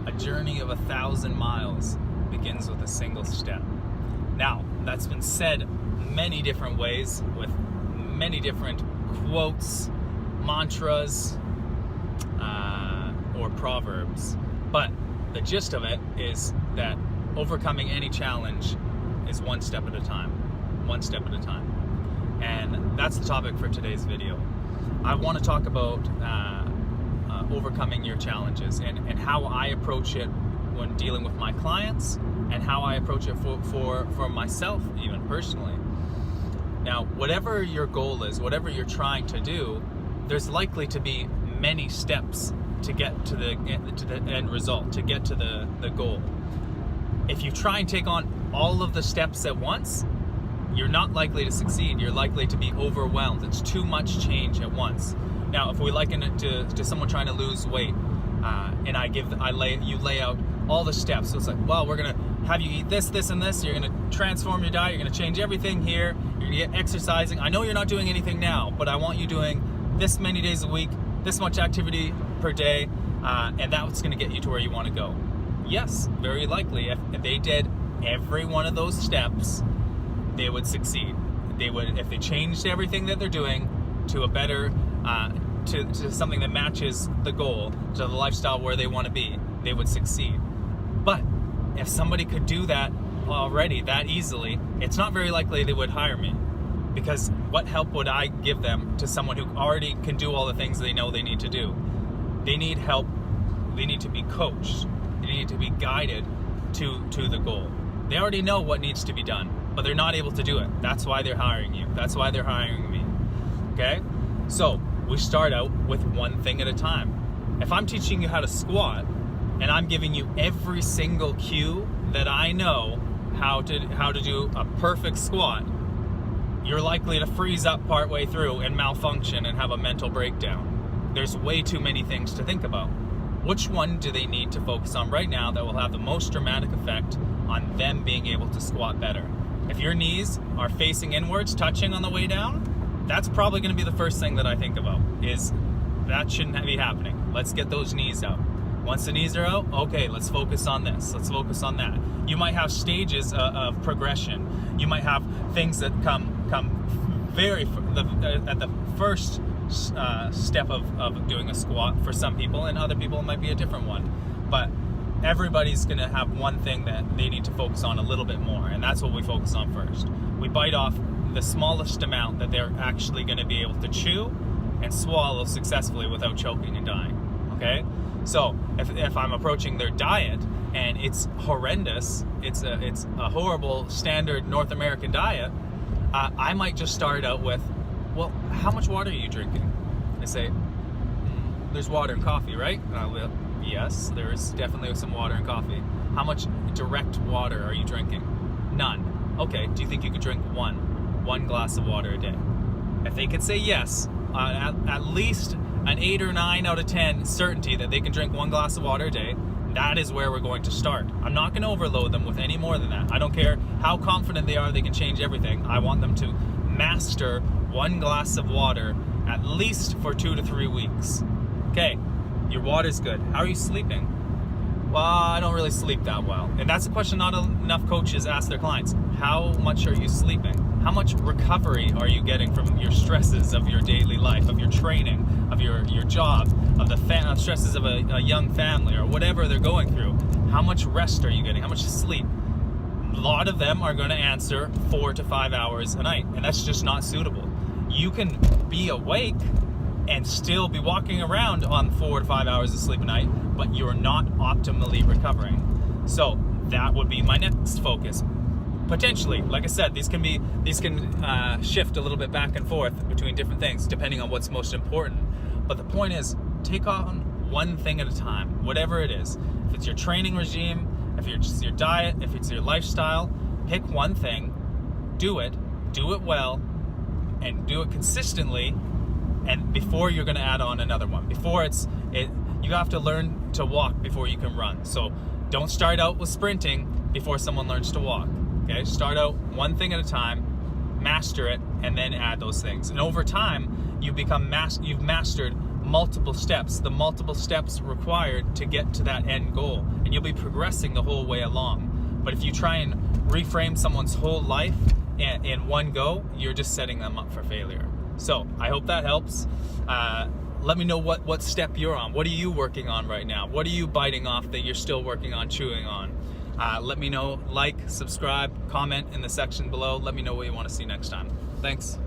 A journey of 1,000 miles begins with a single step. Now, that's been said many different ways with many different quotes, mantras, or proverbs. But the gist of it is that overcoming any challenge is one step at a time. One step at a time. And that's the topic for today's video. I want to talk about overcoming your challenges and how I approach it when dealing with my clients, and how I approach it for myself, even personally. Now, whatever your goal is, whatever you're trying to do, there's likely to be many steps to get to the end result, to get to the goal. If you try and take on all of the steps at once, you're not likely to succeed. You're likely to be overwhelmed. It's too much change at once. Now, if we liken it to someone trying to lose weight, and you lay out all the steps. So it's like, well, we're gonna have you eat this, this, and this. You're gonna transform your diet. You're gonna change everything here. You're gonna get exercising. I know you're not doing anything now, but I want you doing this many days a week, this much activity per day, and that's gonna get you to where you want to go. Yes, very likely. If they did every one of those steps, they would succeed. They would, if they changed everything that they're doing to a better, to something that matches the goal, to the lifestyle where they want to be, they would succeed. But if somebody could do that already that easily, it's not very likely they would hire me, because what help would I give them to someone who already can do all the things they know they need to do? They need help. They need to be coached. They need to be guided to the goal. They already know what needs to be done, but they're not able to do it. That's why they're hiring you. That's why they're hiring me. Okay? So we start out with one thing at a time. If I'm teaching you how to squat, and I'm giving you every single cue that I know how to do a perfect squat, you're likely to freeze up partway through and malfunction and have a mental breakdown. There's way too many things to think about. Which one do they need to focus on right now that will have the most dramatic effect on them being able to squat better? If your knees are facing inwards, touching on the way down, that's probably going to be the first thing that I think about, is that shouldn't be happening. Let's get those knees out. Once the knees are out, okay, let's focus on this. Let's focus on that. You might have stages of progression. You might have things that come at the first step of doing a squat for some people, and other people it might be a different one. But everybody's going to have one thing that they need to focus on a little bit more, and that's what we focus on first. We bite off the smallest amount that they're actually going to be able to chew and swallow successfully without choking and dying. Okay? So if I'm approaching their diet and it's horrendous, it's a horrible standard North American diet, I might just start out with, well, how much water are you drinking? I say, there's water and coffee, right? And I'll go, yes, there is definitely some water and coffee. How much direct water are you drinking? None. Okay, do you think you could drink one glass of water a day? If they could say yes, at least an 8 or 9 out of 10 certainty that they can drink 1 glass of water a day, that is where we're going to start. I'm not going to overload them with any more than that. I don't care how confident they are they can change everything. I want them to master 1 glass of water at least for 2 to 3 weeks. Okay, your water's good. How are you sleeping? Well, I don't really sleep that well. And that's a question not enough coaches ask their clients. How much are you sleeping? How much recovery are you getting from your stresses of your daily life, of your training, of your job, of the stresses of a young family, or whatever they're going through? How much rest are you getting? How much sleep? A lot of them are going to answer 4 to 5 hours a night, and that's just not suitable. You can be awake and still be walking around on 4 to 5 hours of sleep a night, but you're not optimally recovering. So that would be my next focus. Potentially, like I said, these can shift a little bit back and forth between different things depending on what's most important. But the point is, take on one thing at a time, whatever it is. If it's your training regime, if it's your diet, if it's your lifestyle, pick one thing, do it well, and do it consistently. And before you're going to add on another one, you have to learn to walk before you can run. So don't start out with sprinting before someone learns to walk. Okay, start out one thing at a time, master it, and then add those things. And over time, you've mastered multiple steps, the multiple steps required to get to that end goal, and you'll be progressing the whole way along. But if you try and reframe someone's whole life in one go, you're just setting them up for failure. So I hope that helps. Let me know what step you're on. What are you working on right now? What are you biting off that you're still working on chewing on? Let me know. Like, subscribe, comment in the section below. Let me know what you want to see next time. Thanks.